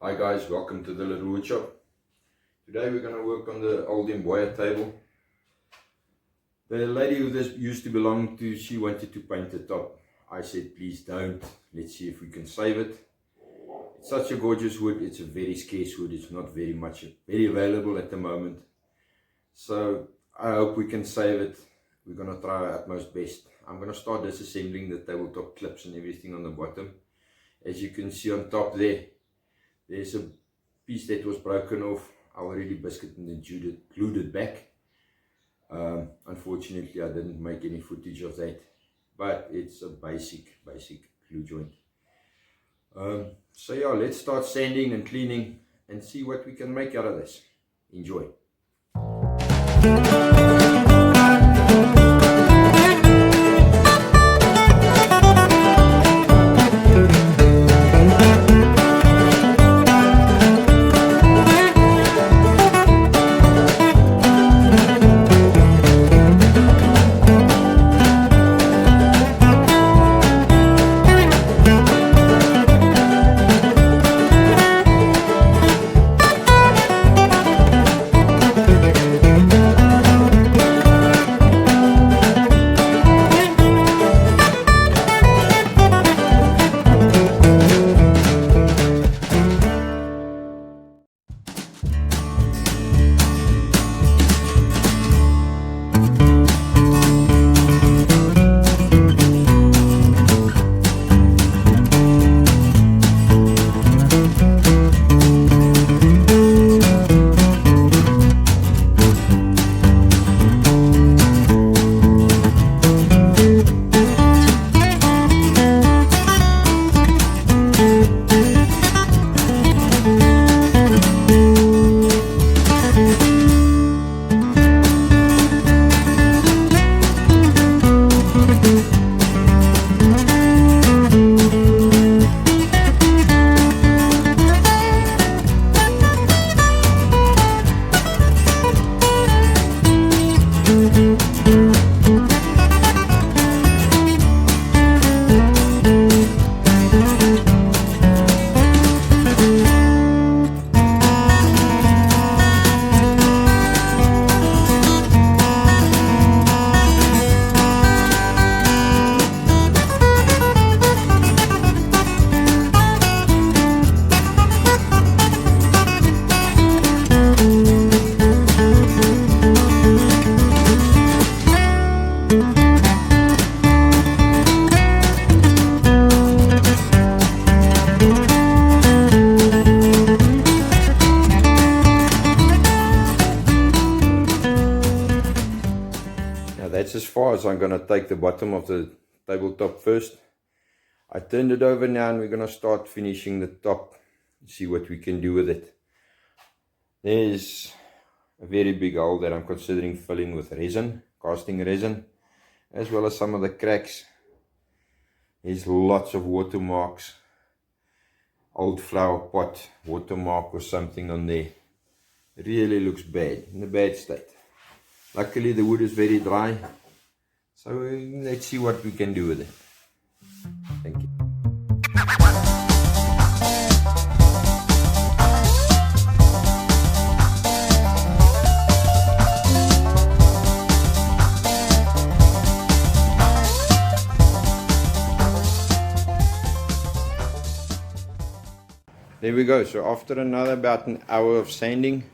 Hi guys, welcome to the little woodshop. Today we're going to work on the old Imbuia table. The lady who this used to belong to, she wanted to paint the top. I said please don't, let's see if we can save it. It's such a gorgeous wood, it's a very scarce wood, it's not very available at the moment. So I hope we can save it. We're going to try our utmost best. I'm going to start disassembling the tabletop clips and everything on the bottom. As you can see on top there's a piece that was broken off. I already biscuited and glued it back. Unfortunately I didn't make any footage of that, but it's a basic glue joint. So yeah, let's start sanding and cleaning and see what we can make out of this. Enjoy. That's as far as I'm going to take the bottom of the tabletop first. I turned it over now and we're going to start finishing the top. See what we can do with it. There's a very big hole that I'm considering filling with resin, casting resin, as well as some of the cracks. There's lots of watermarks. Old flower pot watermark or something on there. It really looks bad, in a bad state. Luckily the wood is very dry, so let's see what we can do with it. Thank you. There we go. So after about an hour of sanding,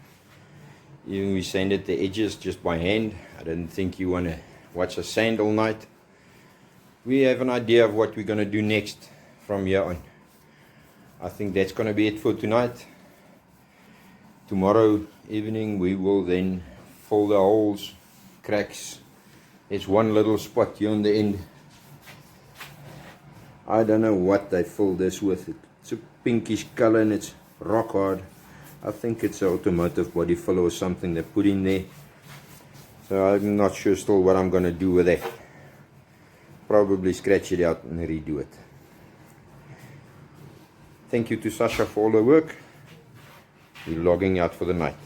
even we sanded the edges just by hand. I didn't think you want to watch us sand all night. We have an idea of what we're going to do next from here on. I think that's going to be it for tonight. Tomorrow evening we will then fill the holes, cracks. There's one little spot here on the end. I don't know what they filled this with. It's a pinkish color and it's rock hard. I think it's an automotive body filler or something they put in there. So I'm not sure still what I'm going to do with that. Probably scratch it out and redo it. Thank you to Sasha for all the work. We're logging out for the night.